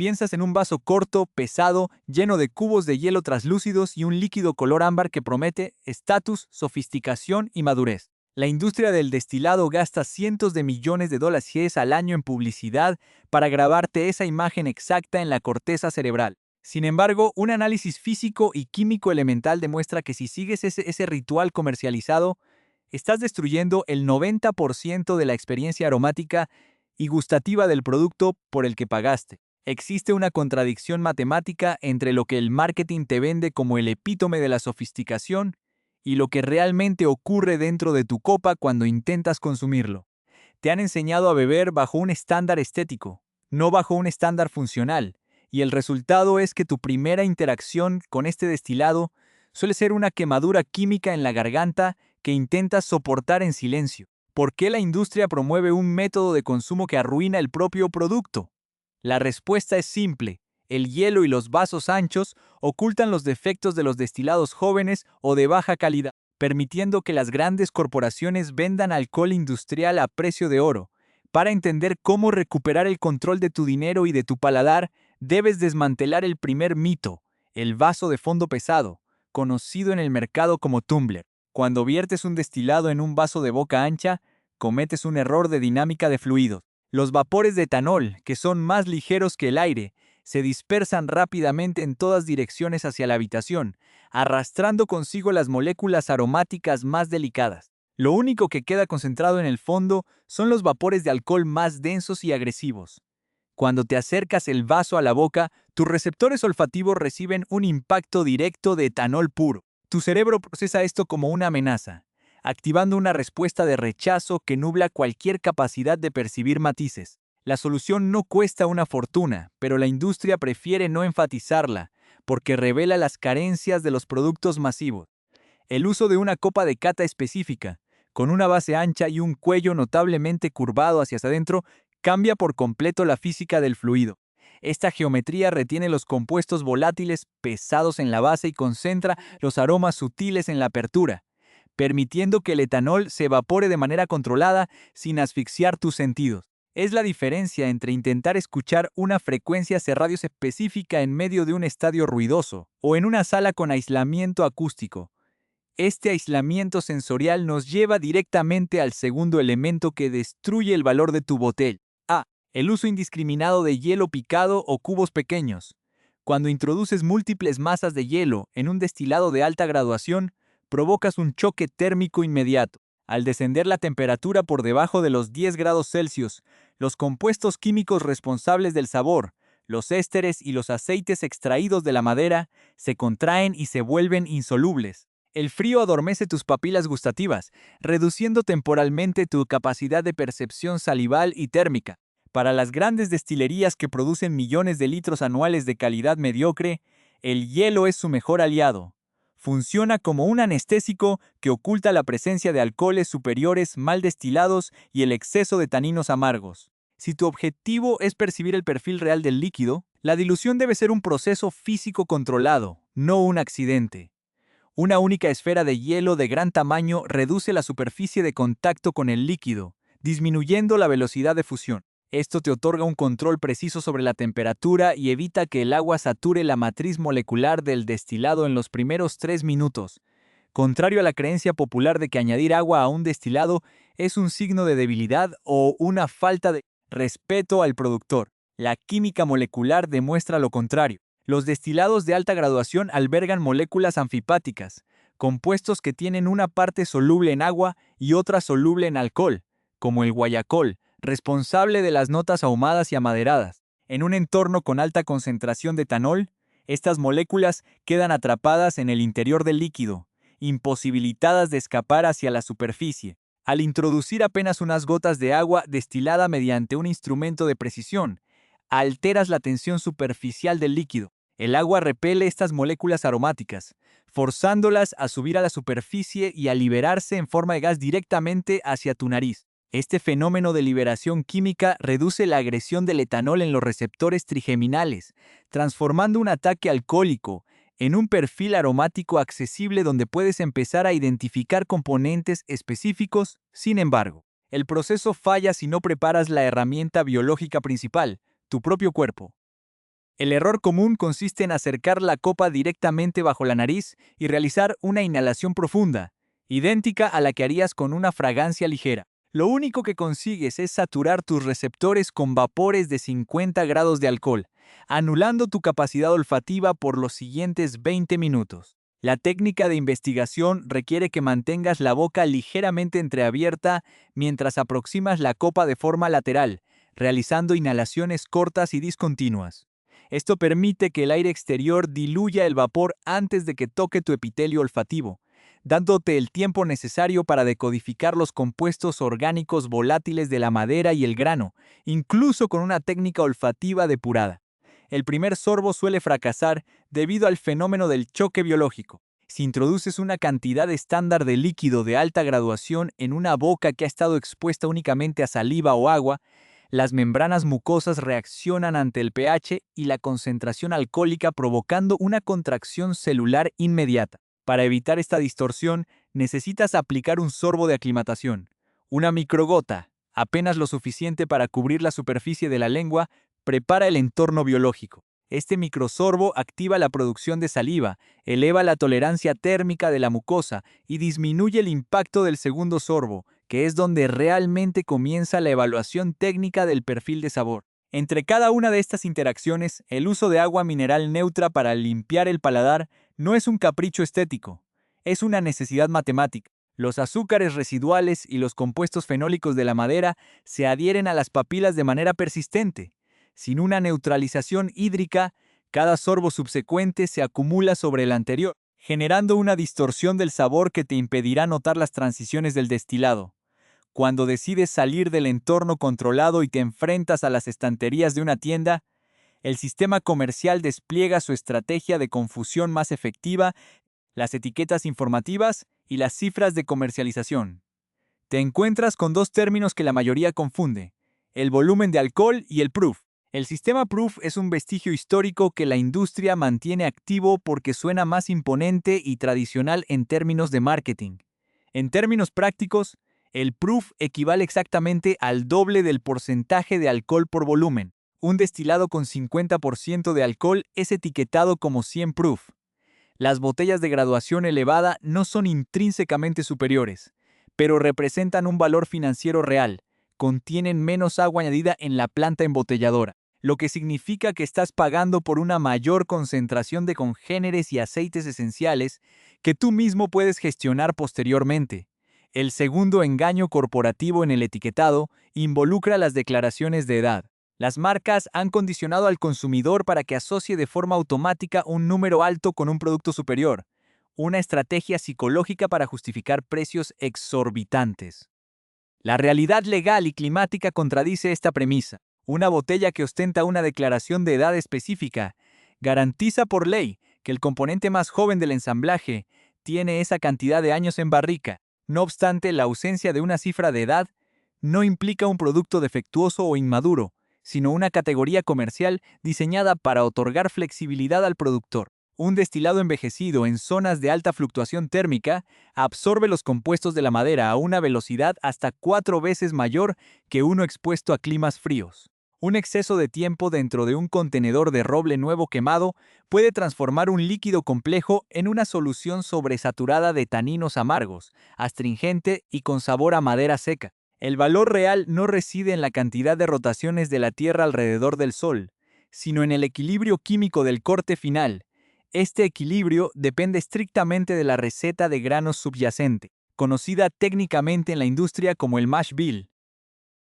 Piensas en un vaso corto, pesado, lleno de cubos de hielo translúcidos y un líquido color ámbar que promete estatus, sofisticación y madurez. La industria del destilado gasta cientos de millones de dólares al año en publicidad para grabarte esa imagen exacta en la corteza cerebral. Sin embargo, un análisis físico y químico elemental demuestra que si sigues ese ritual comercializado, estás destruyendo el 90% de la experiencia aromática y gustativa del producto por el que pagaste. Existe una contradicción matemática entre lo que el marketing te vende como el epítome de la sofisticación y lo que realmente ocurre dentro de tu copa cuando intentas consumirlo. Te han enseñado a beber bajo un estándar estético, no bajo un estándar funcional, y el resultado es que tu primera interacción con este destilado suele ser una quemadura química en la garganta que intentas soportar en silencio. ¿Por qué la industria promueve un método de consumo que arruina el propio producto? La respuesta es simple. El hielo y los vasos anchos ocultan los defectos de los destilados jóvenes o de baja calidad, permitiendo que las grandes corporaciones vendan alcohol industrial a precio de oro. Para entender cómo recuperar el control de tu dinero y de tu paladar, debes desmantelar el primer mito, el vaso de fondo pesado, conocido en el mercado como tumbler. Cuando viertes un destilado en un vaso de boca ancha, cometes un error de dinámica de fluidos. Los vapores de etanol, que son más ligeros que el aire, se dispersan rápidamente en todas direcciones hacia la habitación, arrastrando consigo las moléculas aromáticas más delicadas. Lo único que queda concentrado en el fondo son los vapores de alcohol más densos y agresivos. Cuando te acercas el vaso a la boca, tus receptores olfativos reciben un impacto directo de etanol puro. Tu cerebro procesa esto como una amenaza, activando una respuesta de rechazo que nubla cualquier capacidad de percibir matices. La solución no cuesta una fortuna, pero la industria prefiere no enfatizarla, porque revela las carencias de los productos masivos. El uso de una copa de cata específica, con una base ancha y un cuello notablemente curvado hacia adentro, cambia por completo la física del fluido. Esta geometría retiene los compuestos volátiles pesados en la base y concentra los aromas sutiles en la apertura, permitiendo que el etanol se evapore de manera controlada sin asfixiar tus sentidos. Es la diferencia entre intentar escuchar una frecuencia C-radio específica en medio de un estadio ruidoso o en una sala con aislamiento acústico. Este aislamiento sensorial nos lleva directamente al segundo elemento que destruye el valor de tu botella. A. El uso indiscriminado de hielo picado o cubos pequeños. Cuando introduces múltiples masas de hielo en un destilado de alta graduación, provocas un choque térmico inmediato. Al descender la temperatura por debajo de los 10 grados Celsius, los compuestos químicos responsables del sabor, los ésteres y los aceites extraídos de la madera, se contraen y se vuelven insolubles. El frío adormece tus papilas gustativas, reduciendo temporalmente tu capacidad de percepción salival y térmica. Para las grandes destilerías que producen millones de litros anuales de calidad mediocre, el hielo es su mejor aliado. Funciona como un anestésico que oculta la presencia de alcoholes superiores mal destilados y el exceso de taninos amargos. Si tu objetivo es percibir el perfil real del líquido, la dilución debe ser un proceso físico controlado, no un accidente. Una única esfera de hielo de gran tamaño reduce la superficie de contacto con el líquido, disminuyendo la velocidad de fusión. Esto te otorga un control preciso sobre la temperatura y evita que el agua sature la matriz molecular del destilado en los primeros 3 minutos. Contrario a la creencia popular de que añadir agua a un destilado es un signo de debilidad o una falta de respeto al productor, la química molecular demuestra lo contrario. Los destilados de alta graduación albergan moléculas anfipáticas, compuestos que tienen una parte soluble en agua y otra soluble en alcohol, como el guayacol, responsable de las notas ahumadas y amaderadas. En un entorno con alta concentración de etanol, estas moléculas quedan atrapadas en el interior del líquido, imposibilitadas de escapar hacia la superficie. Al introducir apenas unas gotas de agua destilada mediante un instrumento de precisión, alteras la tensión superficial del líquido. El agua repele estas moléculas aromáticas, forzándolas a subir a la superficie y a liberarse en forma de gas directamente hacia tu nariz. Este fenómeno de liberación química reduce la agresión del etanol en los receptores trigeminales, transformando un ataque alcohólico en un perfil aromático accesible donde puedes empezar a identificar componentes específicos. Sin embargo, el proceso falla si no preparas la herramienta biológica principal, tu propio cuerpo. El error común consiste en acercar la copa directamente bajo la nariz y realizar una inhalación profunda, idéntica a la que harías con una fragancia ligera. Lo único que consigues es saturar tus receptores con vapores de 50 grados de alcohol, anulando tu capacidad olfativa por los siguientes 20 minutos. La técnica de investigación requiere que mantengas la boca ligeramente entreabierta mientras aproximas la copa de forma lateral, realizando inhalaciones cortas y discontinuas. Esto permite que el aire exterior diluya el vapor antes de que toque tu epitelio olfativo, dándote el tiempo necesario para decodificar los compuestos orgánicos volátiles de la madera y el grano, incluso con una técnica olfativa depurada. El primer sorbo suele fracasar debido al fenómeno del choque biológico. Si introduces una cantidad estándar de líquido de alta graduación en una boca que ha estado expuesta únicamente a saliva o agua, las membranas mucosas reaccionan ante el pH y la concentración alcohólica, provocando una contracción celular inmediata. Para evitar esta distorsión, necesitas aplicar un sorbo de aclimatación. Una microgota, apenas lo suficiente para cubrir la superficie de la lengua, prepara el entorno biológico. Este microsorbo activa la producción de saliva, eleva la tolerancia térmica de la mucosa y disminuye el impacto del segundo sorbo, que es donde realmente comienza la evaluación técnica del perfil de sabor. Entre cada una de estas interacciones, el uso de agua mineral neutra para limpiar el paladar no es un capricho estético, es una necesidad matemática. Los azúcares residuales y los compuestos fenólicos de la madera se adhieren a las papilas de manera persistente. Sin una neutralización hídrica, cada sorbo subsecuente se acumula sobre el anterior, generando una distorsión del sabor que te impedirá notar las transiciones del destilado. Cuando decides salir del entorno controlado y te enfrentas a las estanterías de una tienda, el sistema comercial despliega su estrategia de confusión más efectiva, las etiquetas informativas y las cifras de comercialización. Te encuentras con dos términos que la mayoría confunde: el volumen de alcohol y el proof. El sistema proof es un vestigio histórico que la industria mantiene activo porque suena más imponente y tradicional en términos de marketing. En términos prácticos, el proof equivale exactamente al doble del porcentaje de alcohol por volumen. Un destilado con 50% de alcohol es etiquetado como 100 proof. Las botellas de graduación elevada no son intrínsecamente superiores, pero representan un valor financiero real. Contienen menos agua añadida en la planta embotelladora, lo que significa que estás pagando por una mayor concentración de congéneres y aceites esenciales que tú mismo puedes gestionar posteriormente. El segundo engaño corporativo en el etiquetado involucra las declaraciones de edad. Las marcas han condicionado al consumidor para que asocie de forma automática un número alto con un producto superior, una estrategia psicológica para justificar precios exorbitantes. La realidad legal y climática contradice esta premisa. Una botella que ostenta una declaración de edad específica garantiza por ley que el componente más joven del ensamblaje tiene esa cantidad de años en barrica. No obstante, la ausencia de una cifra de edad no implica un producto defectuoso o inmaduro, sino una categoría comercial diseñada para otorgar flexibilidad al productor. Un destilado envejecido en zonas de alta fluctuación térmica absorbe los compuestos de la madera a una velocidad hasta 4 veces mayor que uno expuesto a climas fríos. Un exceso de tiempo dentro de un contenedor de roble nuevo quemado puede transformar un líquido complejo en una solución sobresaturada de taninos amargos, astringente y con sabor a madera seca. El valor real no reside en la cantidad de rotaciones de la Tierra alrededor del Sol, sino en el equilibrio químico del corte final. Este equilibrio depende estrictamente de la receta de granos subyacente, conocida técnicamente en la industria como el mash bill.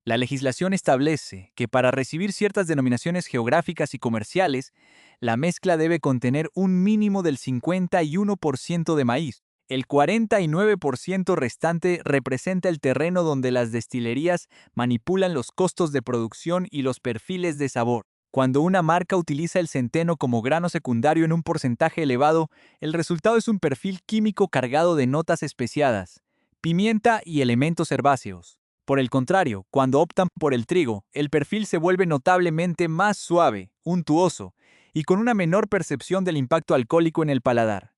La legislación establece que para recibir ciertas denominaciones geográficas y comerciales, la mezcla debe contener un mínimo del 51% de maíz. El 49% restante representa el terreno donde las destilerías manipulan los costos de producción y los perfiles de sabor. Cuando una marca utiliza el centeno como grano secundario en un porcentaje elevado, el resultado es un perfil químico cargado de notas especiadas, pimienta y elementos herbáceos. Por el contrario, cuando optan por el trigo, el perfil se vuelve notablemente más suave, untuoso, y con una menor percepción del impacto alcohólico en el paladar.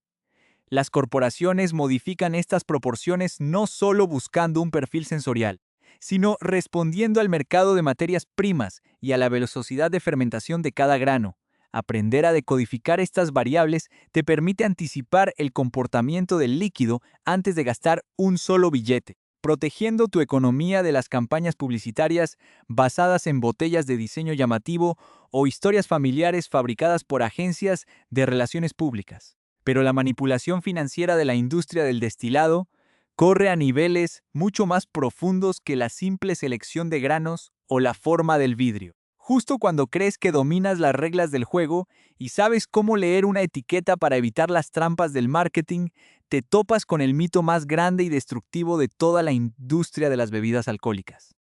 Las corporaciones modifican estas proporciones no solo buscando un perfil sensorial, sino respondiendo al mercado de materias primas y a la velocidad de fermentación de cada grano. Aprender a decodificar estas variables te permite anticipar el comportamiento del líquido antes de gastar un solo billete, protegiendo tu economía de las campañas publicitarias basadas en botellas de diseño llamativo o historias familiares fabricadas por agencias de relaciones públicas. Pero la manipulación financiera de la industria del destilado corre a niveles mucho más profundos que la simple selección de granos o la forma del vidrio. Justo cuando crees que dominas las reglas del juego y sabes cómo leer una etiqueta para evitar las trampas del marketing, te topas con el mito más grande y destructivo de toda la industria de las bebidas alcohólicas.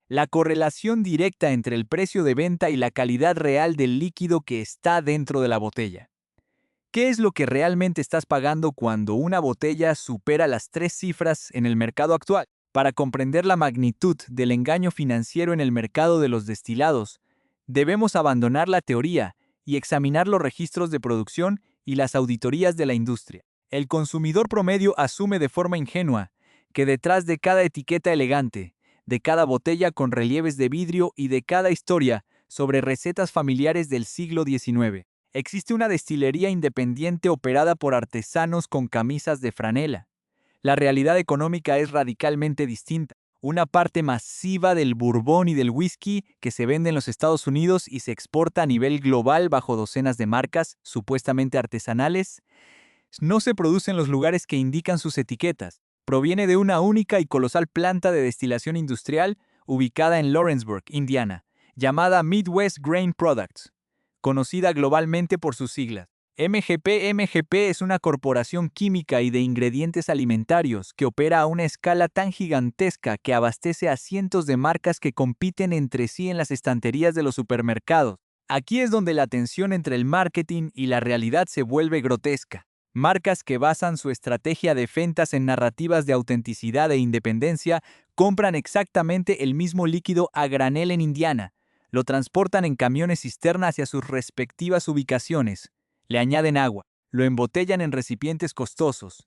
La correlación directa entre el precio de venta y la calidad real del líquido que está dentro de la botella. ¿Qué es lo que realmente estás pagando cuando una botella supera las 3 cifras en el mercado actual? Para comprender la magnitud del engaño financiero en el mercado de los destilados, debemos abandonar la teoría y examinar los registros de producción y las auditorías de la industria. El consumidor promedio asume de forma ingenua que detrás de cada etiqueta elegante, de cada botella con relieves de vidrio y de cada historia sobre recetas familiares del siglo XIX, existe una destilería independiente operada por artesanos con camisas de franela. La realidad económica es radicalmente distinta. Una parte masiva del bourbon y del whisky que se vende en los Estados Unidos y se exporta a nivel global bajo docenas de marcas, supuestamente artesanales, no se produce en los lugares que indican sus etiquetas. Proviene de una única y colosal planta de destilación industrial ubicada en Lawrenceburg, Indiana, llamada Midwest Grain Products, conocida globalmente por sus siglas. MGP. MGP es una corporación química y de ingredientes alimentarios que opera a una escala tan gigantesca que abastece a cientos de marcas que compiten entre sí en las estanterías de los supermercados. Aquí es donde la tensión entre el marketing y la realidad se vuelve grotesca. Marcas que basan su estrategia de ventas en narrativas de autenticidad e independencia compran exactamente el mismo líquido a granel en Indiana, lo transportan en camiones cisterna hacia sus respectivas ubicaciones, le añaden agua, lo embotellan en recipientes costosos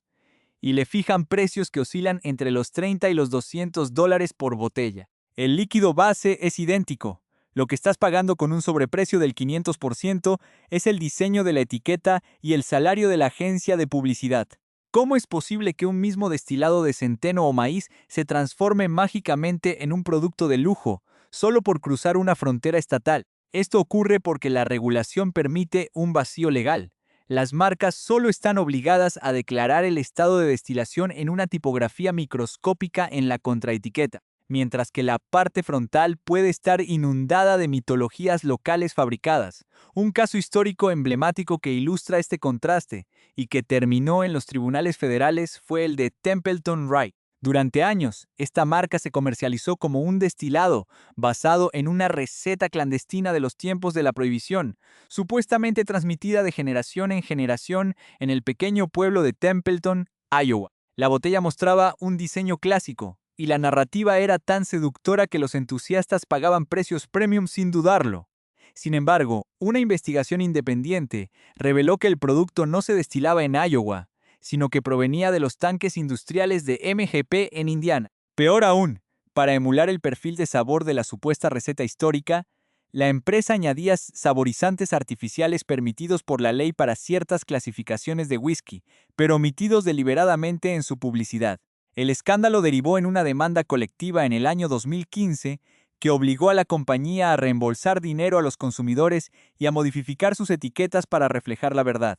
y le fijan precios que oscilan entre los 30 y los $200 por botella. El líquido base es idéntico. Lo que estás pagando con un sobreprecio del 500% es el diseño de la etiqueta y el salario de la agencia de publicidad. ¿Cómo es posible que un mismo destilado de centeno o maíz se transforme mágicamente en un producto de lujo, solo por cruzar una frontera estatal? Esto ocurre porque la regulación permite un vacío legal. Las marcas solo están obligadas a declarar el estado de destilación en una tipografía microscópica en la contraetiqueta, mientras que la parte frontal puede estar inundada de mitologías locales fabricadas. Un caso histórico emblemático que ilustra este contraste y que terminó en los tribunales federales fue el de Templeton Rye. Durante años, esta marca se comercializó como un destilado basado en una receta clandestina de los tiempos de la prohibición, supuestamente transmitida de generación en generación en el pequeño pueblo de Templeton, Iowa. La botella mostraba un diseño clásico, y la narrativa era tan seductora que los entusiastas pagaban precios premium sin dudarlo. Sin embargo, una investigación independiente reveló que el producto no se destilaba en Iowa, sino que provenía de los tanques industriales de MGP en Indiana. Peor aún, para emular el perfil de sabor de la supuesta receta histórica, la empresa añadía saborizantes artificiales permitidos por la ley para ciertas clasificaciones de whisky, pero omitidos deliberadamente en su publicidad. El escándalo derivó en una demanda colectiva en el año 2015 que obligó a la compañía a reembolsar dinero a los consumidores y a modificar sus etiquetas para reflejar la verdad.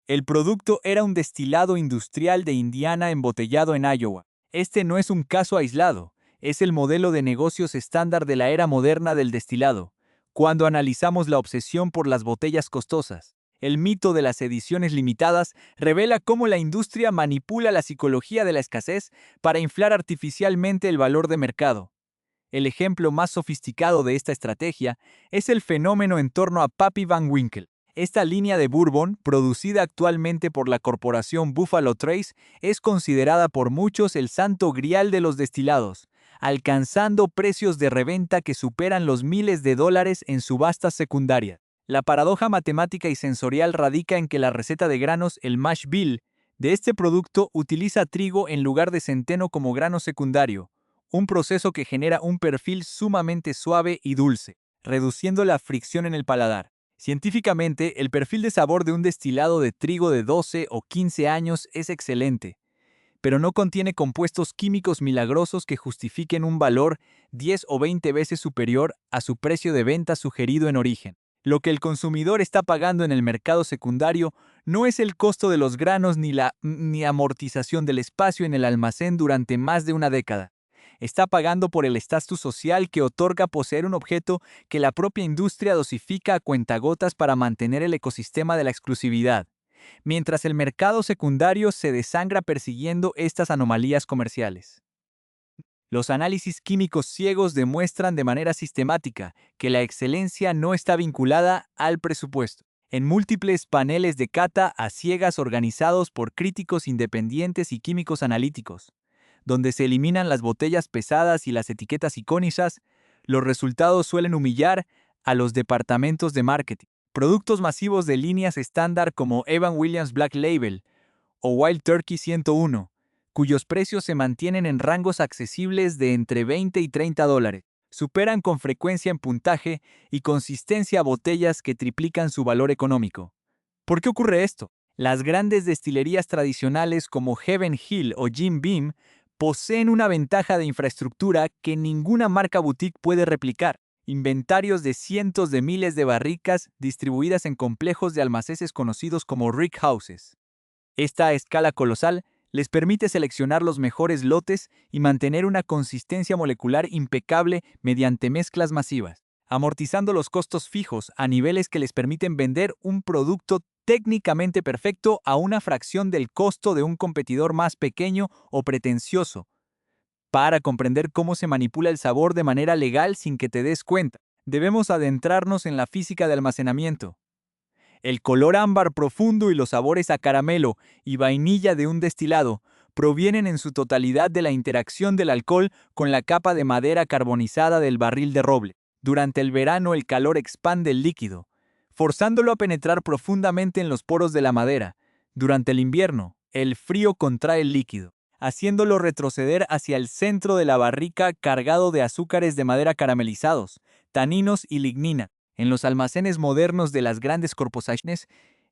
El producto era un destilado industrial de Indiana embotellado en Iowa. Este no es un caso aislado, es el modelo de negocios estándar de la era moderna del destilado, cuando analizamos la obsesión por las botellas costosas. El mito de las ediciones limitadas revela cómo la industria manipula la psicología de la escasez para inflar artificialmente el valor de mercado. El ejemplo más sofisticado de esta estrategia es el fenómeno en torno a Pappy Van Winkle. Esta línea de bourbon, producida actualmente por la corporación Buffalo Trace, es considerada por muchos el santo grial de los destilados, alcanzando precios de reventa que superan los miles de dólares en subastas secundarias. La paradoja matemática y sensorial radica en que la receta de granos, el mash bill, de este producto utiliza trigo en lugar de centeno como grano secundario, un proceso que genera un perfil sumamente suave y dulce, reduciendo la fricción en el paladar. Científicamente, el perfil de sabor de un destilado de trigo de 12 o 15 años es excelente, pero no contiene compuestos químicos milagrosos que justifiquen un valor 10 o 20 veces superior a su precio de venta sugerido en origen. Lo que el consumidor está pagando en el mercado secundario no es el costo de los granos ni la amortización del espacio en el almacén durante más de una década. Está pagando por el estatus social que otorga poseer un objeto que la propia industria dosifica a cuentagotas para mantener el ecosistema de la exclusividad, mientras el mercado secundario se desangra persiguiendo estas anomalías comerciales. Los análisis químicos ciegos demuestran de manera sistemática que la excelencia no está vinculada al presupuesto. En múltiples paneles de cata a ciegas organizados por críticos independientes y químicos analíticos, donde se eliminan las botellas pesadas y las etiquetas icónicas, los resultados suelen humillar a los departamentos de marketing. Productos masivos de líneas estándar como Evan Williams Black Label o Wild Turkey 101, cuyos precios se mantienen en rangos accesibles de entre 20 y 30 dólares, superan con frecuencia en puntaje y consistencia botellas que triplican su valor económico. ¿Por qué ocurre esto? Las grandes destilerías tradicionales como Heaven Hill o Jim Beam poseen una ventaja de infraestructura que ninguna marca boutique puede replicar. Inventarios de cientos de miles de barricas distribuidas en complejos de almacenes conocidos como rick houses. Esta escala colosal les permite seleccionar los mejores lotes y mantener una consistencia molecular impecable mediante mezclas masivas, amortizando los costos fijos a niveles que les permiten vender un producto técnicamente perfecto a una fracción del costo de un competidor más pequeño o pretencioso. Para comprender cómo se manipula el sabor de manera legal sin que te des cuenta, debemos adentrarnos en la física de almacenamiento. El color ámbar profundo y los sabores a caramelo y vainilla de un destilado provienen en su totalidad de la interacción del alcohol con la capa de madera carbonizada del barril de roble. Durante el verano el calor expande el líquido, forzándolo a penetrar profundamente en los poros de la madera. Durante el invierno, el frío contrae el líquido, haciéndolo retroceder hacia el centro de la barrica cargado de azúcares de madera caramelizados, taninos y lignina. En los almacenes modernos de las grandes corporaciones,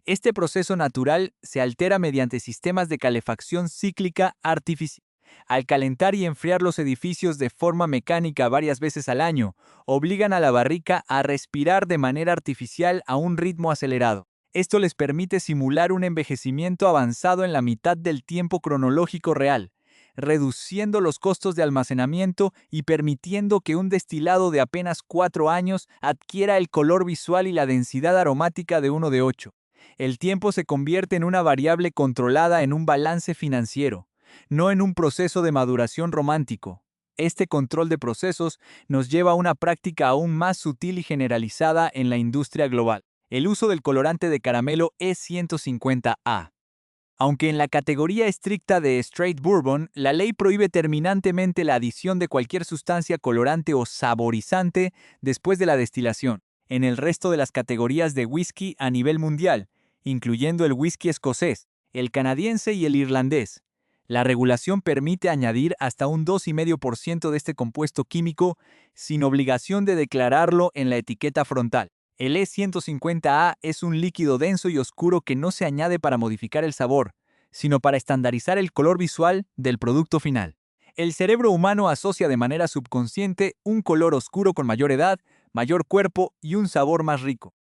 este proceso natural se altera mediante sistemas de calefacción cíclica artificial. Al calentar y enfriar los edificios de forma mecánica varias veces al año, obligan a la barrica a respirar de manera artificial a un ritmo acelerado. Esto les permite simular un envejecimiento avanzado en la mitad del tiempo cronológico real, reduciendo los costos de almacenamiento y permitiendo que un destilado de apenas 4 años adquiera el color visual y la densidad aromática de uno de 8. El tiempo se convierte en una variable controlada en un balance financiero, no en un proceso de maduración romántico. Este control de procesos nos lleva a una práctica aún más sutil y generalizada en la industria global: el uso del colorante de caramelo E150A. Aunque en la categoría estricta de Straight Bourbon, la ley prohíbe terminantemente la adición de cualquier sustancia colorante o saborizante después de la destilación. En el resto de las categorías de whisky a nivel mundial, incluyendo el whisky escocés, el canadiense y el irlandés, la regulación permite añadir hasta un 2,5% de este compuesto químico sin obligación de declararlo en la etiqueta frontal. El E150A es un líquido denso y oscuro que no se añade para modificar el sabor, sino para estandarizar el color visual del producto final. El cerebro humano asocia de manera subconsciente un color oscuro con mayor edad, mayor cuerpo y un sabor más rico.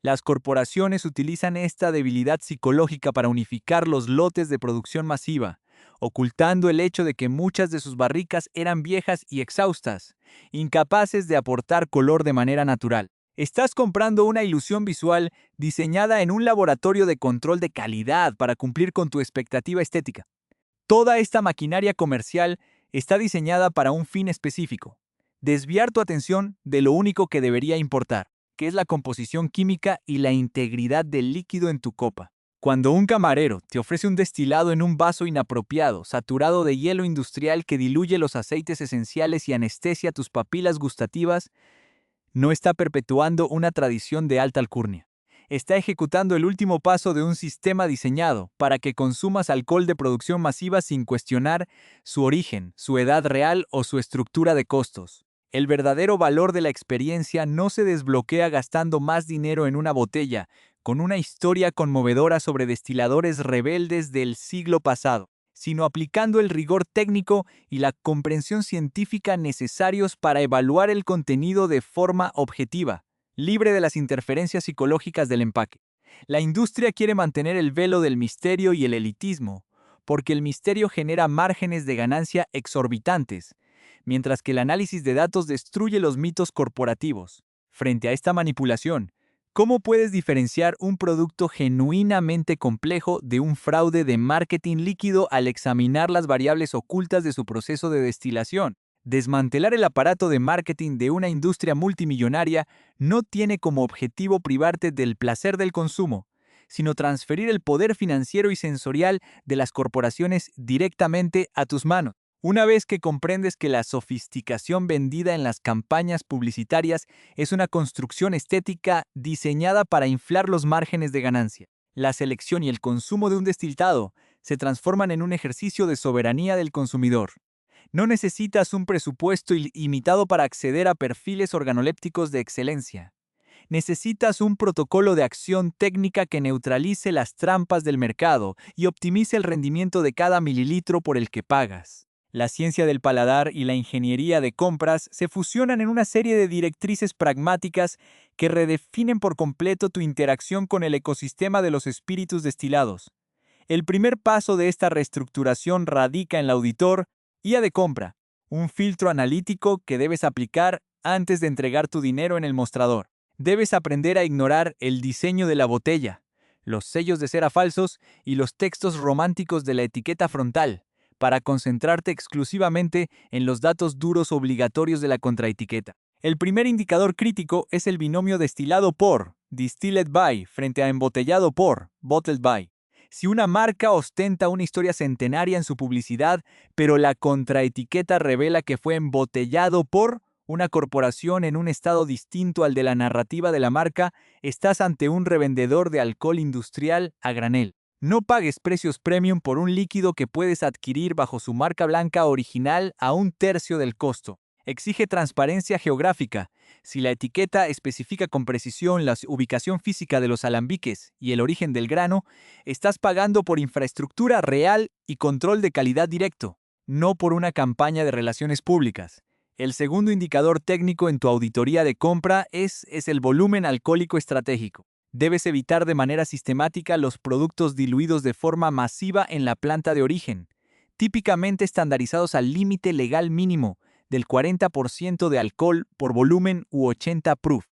Las corporaciones utilizan esta debilidad psicológica para unificar los lotes de producción masiva, ocultando el hecho de que muchas de sus barricas eran viejas y exhaustas, incapaces de aportar color de manera natural. Estás comprando una ilusión visual diseñada en un laboratorio de control de calidad para cumplir con tu expectativa estética. Toda esta maquinaria comercial está diseñada para un fin específico: desviar tu atención de lo único que debería importar, que es la composición química y la integridad del líquido en tu copa. Cuando un camarero te ofrece un destilado en un vaso inapropiado, saturado de hielo industrial que diluye los aceites esenciales y anestesia tus papilas gustativas, no está perpetuando una tradición de alta alcurnia. Está ejecutando el último paso de un sistema diseñado para que consumas alcohol de producción masiva sin cuestionar su origen, su edad real o su estructura de costos. El verdadero valor de la experiencia no se desbloquea gastando más dinero en una botella, con una historia conmovedora sobre destiladores rebeldes del siglo pasado, sino aplicando el rigor técnico y la comprensión científica necesarios para evaluar el contenido de forma objetiva, libre de las interferencias psicológicas del empaque. La industria quiere mantener el velo del misterio y el elitismo, porque el misterio genera márgenes de ganancia exorbitantes, mientras que el análisis de datos destruye los mitos corporativos. Frente a esta manipulación, ¿cómo puedes diferenciar un producto genuinamente complejo de un fraude de marketing líquido al examinar las variables ocultas de su proceso de destilación? Desmantelar el aparato de marketing de una industria multimillonaria no tiene como objetivo privarte del placer del consumo, sino transferir el poder financiero y sensorial de las corporaciones directamente a tus manos. Una vez que comprendes que la sofisticación vendida en las campañas publicitarias es una construcción estética diseñada para inflar los márgenes de ganancia, la selección y el consumo de un destilado se transforman en un ejercicio de soberanía del consumidor. No necesitas un presupuesto ilimitado para acceder a perfiles organolépticos de excelencia. Necesitas un protocolo de acción técnica que neutralice las trampas del mercado y optimice el rendimiento de cada mililitro por el que pagas. La ciencia del paladar y la ingeniería de compras se fusionan en una serie de directrices pragmáticas que redefinen por completo tu interacción con el ecosistema de los espíritus destilados. El primer paso de esta reestructuración radica en la auditor guía de compra, un filtro analítico que debes aplicar antes de entregar tu dinero en el mostrador. Debes aprender a ignorar el diseño de la botella, los sellos de cera falsos y los textos románticos de la etiqueta frontal, para concentrarte exclusivamente en los datos duros obligatorios de la contraetiqueta. El primer indicador crítico es el binomio destilado por, distilled by, frente a embotellado por, bottled by. Si una marca ostenta una historia centenaria en su publicidad, pero la contraetiqueta revela que fue embotellado por una corporación en un estado distinto al de la narrativa de la marca, estás ante un revendedor de alcohol industrial a granel. No pagues precios premium por un líquido que puedes adquirir bajo su marca blanca original a un tercio del costo. Exige transparencia geográfica. Si la etiqueta especifica con precisión la ubicación física de los alambiques y el origen del grano, estás pagando por infraestructura real y control de calidad directo, no por una campaña de relaciones públicas. El segundo indicador técnico en tu auditoría de compra es el volumen alcohólico estratégico. Debes evitar de manera sistemática los productos diluidos de forma masiva en la planta de origen, típicamente estandarizados al límite legal mínimo del 40% de alcohol por volumen u 80 proof.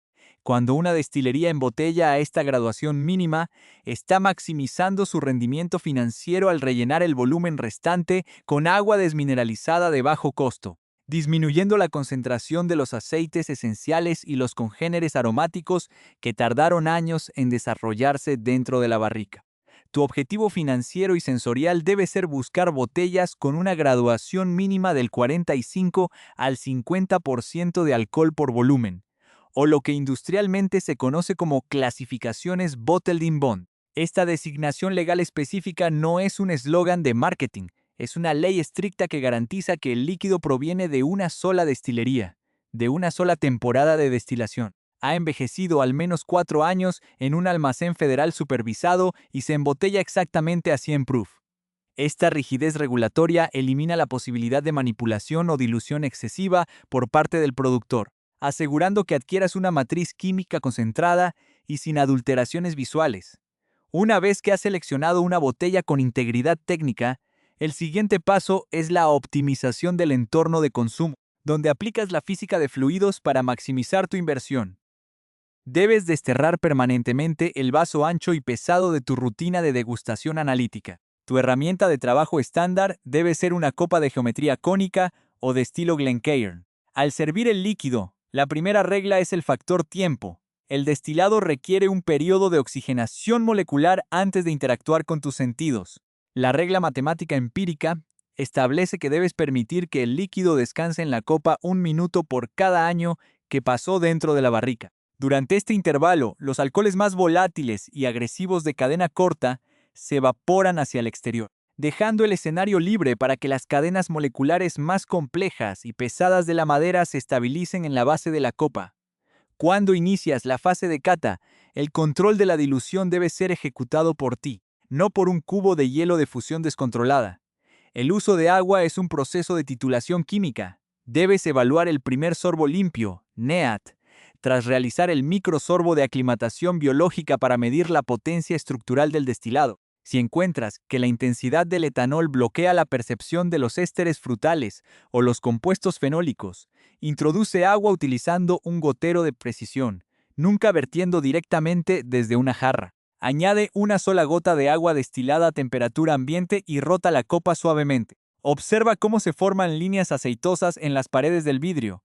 Cuando una destilería embotella a esta graduación mínima, está maximizando su rendimiento financiero al rellenar el volumen restante con agua desmineralizada de bajo costo, disminuyendo la concentración de los aceites esenciales y los congéneres aromáticos que tardaron años en desarrollarse dentro de la barrica. Tu objetivo financiero y sensorial debe ser buscar botellas con una graduación mínima del 45 al 50% de alcohol por volumen, o lo que industrialmente se conoce como clasificaciones Bottled in Bond. Esta designación legal específica no es un eslogan de marketing, es una ley estricta que garantiza que el líquido proviene de una sola destilería, de una sola temporada de destilación. Ha envejecido al menos 4 años en un almacén federal supervisado y se embotella exactamente a 100 proof. Esta rigidez regulatoria elimina la posibilidad de manipulación o dilución excesiva por parte del productor, asegurando que adquieras una matriz química concentrada y sin adulteraciones visuales. Una vez que has seleccionado una botella con integridad técnica, el siguiente paso es la optimización del entorno de consumo, donde aplicas la física de fluidos para maximizar tu inversión. Debes desterrar permanentemente el vaso ancho y pesado de tu rutina de degustación analítica. Tu herramienta de trabajo estándar debe ser una copa de geometría cónica o de estilo Glencairn. Al servir el líquido, la primera regla es el factor tiempo. El destilado requiere un periodo de oxigenación molecular antes de interactuar con tus sentidos. La regla matemática empírica establece que debes permitir que el líquido descanse en la copa 1 minuto por cada año que pasó dentro de la barrica. Durante este intervalo, los alcoholes más volátiles y agresivos de cadena corta se evaporan hacia el exterior. dejando el escenario libre para que las cadenas moleculares más complejas y pesadas de la madera se estabilicen en la base de la copa. Cuando inicias la fase de cata, el control de la dilución debe ser ejecutado por ti, no por un cubo de hielo de fusión descontrolada. El uso de agua es un proceso de titulación química. Debes evaluar el primer sorbo limpio, NEAT, tras realizar el microsorbo de aclimatación biológica para medir la potencia estructural del destilado. Si encuentras que la intensidad del etanol bloquea la percepción de los ésteres frutales o los compuestos fenólicos, introduce agua utilizando un gotero de precisión, nunca vertiendo directamente desde una jarra. Añade una sola gota de agua destilada a temperatura ambiente y rota la copa suavemente. Observa cómo se forman líneas aceitosas en las paredes del vidrio.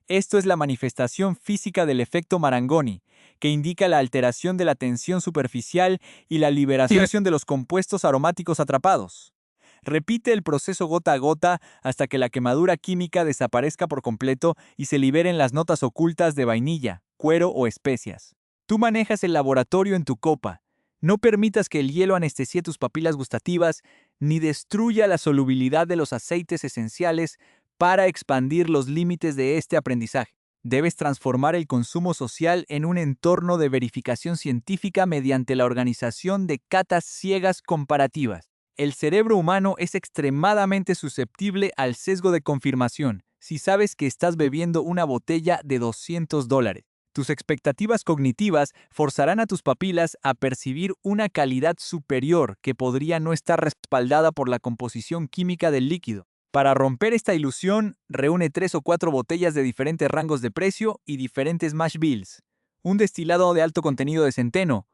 Esto es la manifestación física del efecto Marangoni, que indica la alteración de la tensión superficial y la liberación de los compuestos aromáticos atrapados. Repite el proceso gota a gota hasta que la quemadura química desaparezca por completo y se liberen las notas ocultas de vainilla, cuero o especias. Tú manejas el laboratorio en tu copa. No permitas que el hielo anestesie tus papilas gustativas ni destruya la solubilidad de los aceites esenciales para expandir los límites de este aprendizaje. Debes transformar el consumo social en un entorno de verificación científica mediante la organización de catas ciegas comparativas. El cerebro humano es extremadamente susceptible al sesgo de confirmación si sabes que estás bebiendo una botella de $200. Tus expectativas cognitivas forzarán a tus papilas a percibir una calidad superior que podría no estar respaldada por la composición química del líquido. Para romper esta ilusión, reúne 3 o 4 botellas de diferentes rangos de precio y diferentes mash bills. Un destilado de alto contenido de centeno,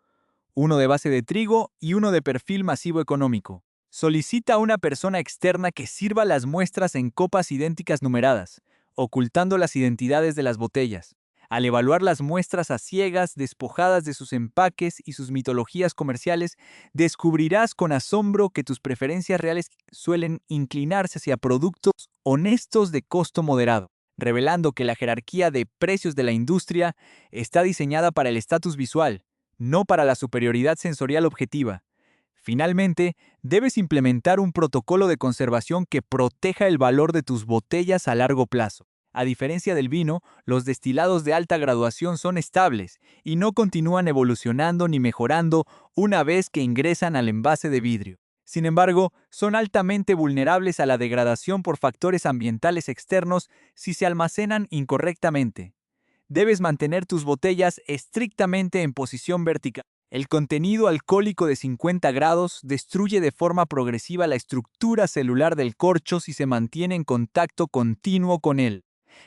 uno de base de trigo y uno de perfil masivo económico. Solicita a una persona externa que sirva las muestras en copas idénticas numeradas, ocultando las identidades de las botellas. Al evaluar las muestras a ciegas, despojadas de sus empaques y sus mitologías comerciales, descubrirás con asombro que tus preferencias reales suelen inclinarse hacia productos honestos de costo moderado, revelando que la jerarquía de precios de la industria está diseñada para el estatus visual, no para la superioridad sensorial objetiva. Finalmente, debes implementar un protocolo de conservación que proteja el valor de tus botellas a largo plazo. A diferencia del vino, los destilados de alta graduación son estables y no continúan evolucionando ni mejorando una vez que ingresan al envase de vidrio. Sin embargo, son altamente vulnerables a la degradación por factores ambientales externos si se almacenan incorrectamente. Debes mantener tus botellas estrictamente en posición vertical. El contenido alcohólico de 50 grados destruye de forma progresiva la estructura celular del corcho si se mantiene en contacto continuo con él,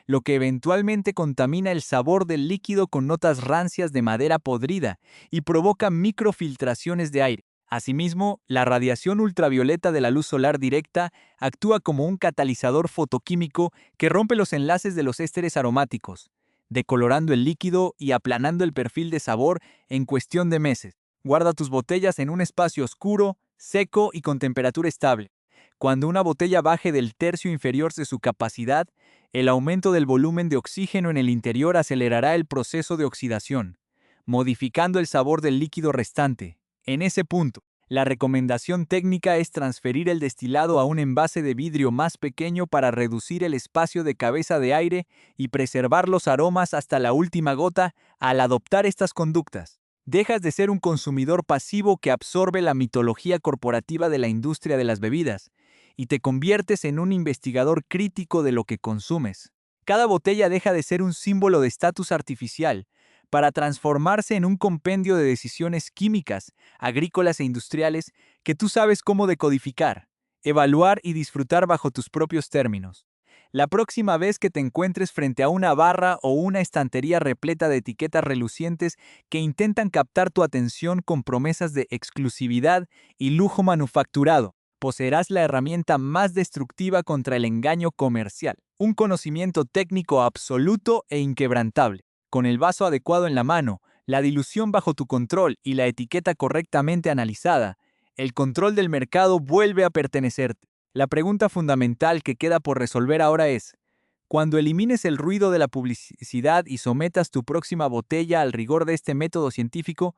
lo que eventualmente contamina el sabor del líquido con notas rancias de madera podrida y provoca microfiltraciones de aire. Asimismo, la radiación ultravioleta de la luz solar directa actúa como un catalizador fotoquímico que rompe los enlaces de los ésteres aromáticos, decolorando el líquido y aplanando el perfil de sabor en cuestión de meses. Guarda tus botellas en un espacio oscuro, seco y con temperatura estable. Cuando una botella baje del tercio inferior de su capacidad, el aumento del volumen de oxígeno en el interior acelerará el proceso de oxidación, modificando el sabor del líquido restante. En ese punto, la recomendación técnica es transferir el destilado a un envase de vidrio más pequeño para reducir el espacio de cabeza de aire y preservar los aromas hasta la última gota. Al adoptar estas conductas, dejas de ser un consumidor pasivo que absorbe la mitología corporativa de la industria de las bebidas y te conviertes en un investigador crítico de lo que consumes. Cada botella deja de ser un símbolo de estatus artificial para transformarse en un compendio de decisiones químicas, agrícolas e industriales que tú sabes cómo decodificar, evaluar y disfrutar bajo tus propios términos. La próxima vez que te encuentres frente a una barra o una estantería repleta de etiquetas relucientes que intentan captar tu atención con promesas de exclusividad y lujo manufacturado, poseerás la herramienta más destructiva contra el engaño comercial, un conocimiento técnico absoluto e inquebrantable. Con el vaso adecuado en la mano, la dilución bajo tu control y la etiqueta correctamente analizada, el control del mercado vuelve a pertenecerte. La pregunta fundamental que queda por resolver ahora es, cuando elimines el ruido de la publicidad y sometas tu próxima botella al rigor de este método científico,